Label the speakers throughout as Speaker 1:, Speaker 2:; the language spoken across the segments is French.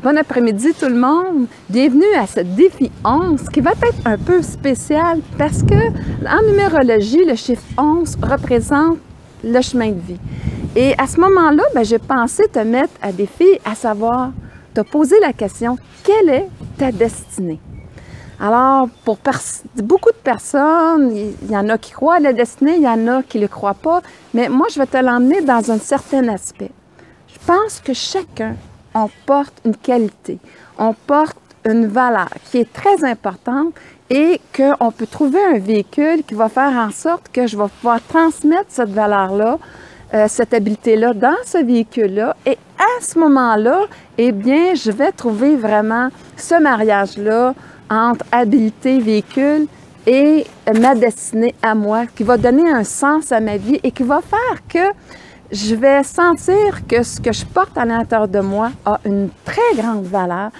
Speaker 1: Bon après-midi tout le monde! Bienvenue à ce défi 11 qui va être un peu spécial parce que en numérologie, le chiffre 11 représente le chemin de vie. Et à ce moment-là, j'ai pensé te mettre à défi, à savoir, te poser la question, quelle est ta destinée? Alors, pour beaucoup de personnes, il y en a qui croient à la destinée, il y en a qui ne le croient pas, mais moi, je vais te l'emmener dans un certain aspect. Je pense que chacun, on porte une qualité, on porte une valeur qui est très importante et qu'on peut trouver un véhicule qui va faire en sorte que je vais pouvoir transmettre cette valeur-là, cette habileté-là dans ce véhicule-là. Et à ce moment-là, eh bien, je vais trouver vraiment ce mariage-là entre habileté, véhicule et ma destinée à moi, qui va donner un sens à ma vie et qui va faire que je vais sentir que ce que je porte à l'intérieur de moi a une très grande valeur.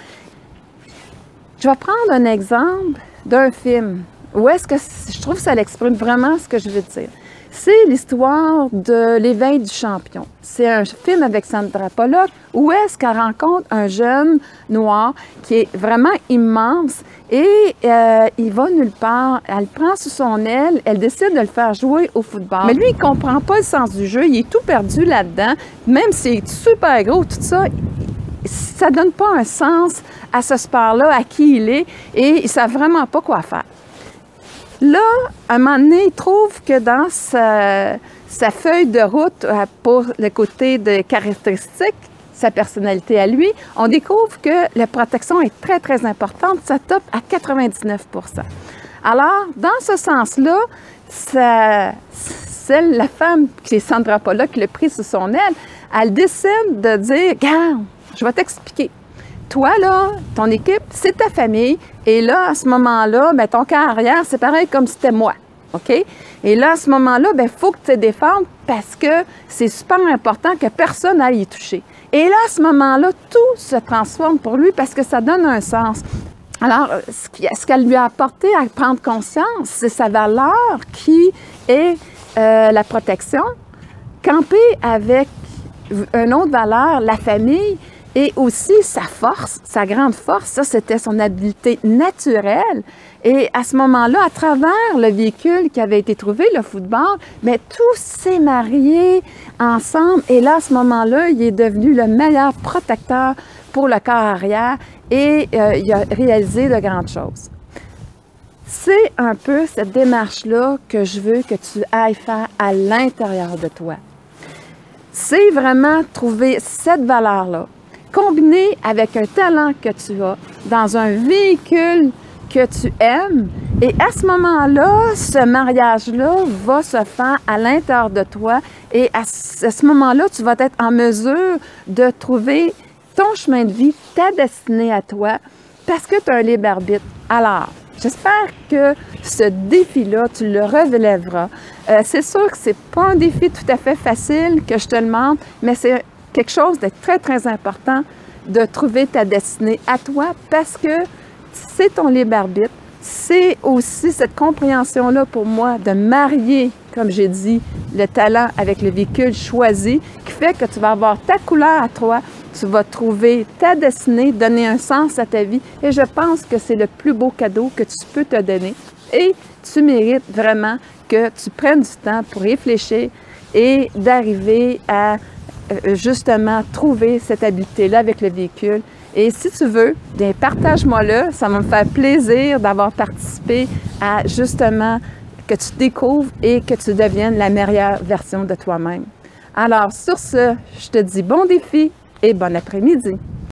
Speaker 1: Je vais prendre un exemple d'un film où est-ce que je trouve que ça exprime vraiment ce que je veux dire. C'est l'histoire de L'éveil du champion. C'est un film avec Sandra Bullock où est-ce qu'elle rencontre un jeune noir qui est vraiment immense et il va nulle part. Elle le prend sous son aile, elle décide de le faire jouer au football. Mais lui, il ne comprend pas le sens du jeu, il est tout perdu là-dedans. Même s'il est super gros, tout ça, ça ne donne pas un sens à ce sport-là, à qui il est, et il ne sait vraiment pas quoi faire. Là, à un moment donné, il trouve que dans sa feuille de route pour le côté de caractéristiques, sa personnalité à lui, on découvre que la protection est très, très importante. Ça top à 99 %. Alors, dans ce sens-là, la femme qui est Sandra Bullock, qui l'a pris sous son aile, elle décide de dire « Regarde, je vais t'expliquer. Toi, là, ton équipe, c'est ta famille. Et là, à ce moment-là, ton carrière, c'est pareil comme si c'était moi. OK? Et là, à ce moment-là, il faut que tu te défendes parce que c'est super important que personne n'aille y toucher. Et là, à ce moment-là, tout se transforme pour lui parce que ça donne un sens. Alors, ce qu'elle lui a apporté à prendre conscience, c'est sa valeur qui est la protection, camper avec une autre valeur, la famille, et aussi sa force, sa grande force, ça c'était son habileté naturelle. Et à ce moment-là, à travers le véhicule qui avait été trouvé, le football, tout s'est marié ensemble. Et là, à ce moment-là, il est devenu le meilleur protecteur pour le corps arrière et il a réalisé de grandes choses. C'est un peu cette démarche-là que je veux que tu ailles faire à l'intérieur de toi. C'est vraiment trouver cette valeur-là, combiné avec un talent que tu as dans un véhicule que tu aimes. Et à ce moment-là, ce mariage-là va se faire à l'intérieur de toi. Et à ce moment-là, tu vas être en mesure de trouver ton chemin de vie, ta destinée à toi, parce que tu as un libre arbitre. Alors, j'espère que ce défi-là, tu le relèveras. C'est sûr que c'est pas un défi tout à fait facile que je te demande, mais c'est quelque chose de très, très important de trouver ta destinée à toi parce que c'est ton libre arbitre. C'est aussi cette compréhension-là pour moi de marier, comme j'ai dit, le talent avec le véhicule choisi qui fait que tu vas avoir ta couleur à toi, tu vas trouver ta destinée, donner un sens à ta vie et je pense que c'est le plus beau cadeau que tu peux te donner et tu mérites vraiment que tu prennes du temps pour réfléchir et d'arriver à justement trouver cette habileté-là avec le véhicule. Et si tu veux, bien, partage-moi-le. Ça va me faire plaisir d'avoir participé à justement que tu découvres et que tu deviennes la meilleure version de toi-même. Alors, sur ce, je te dis bon défi et bon après-midi.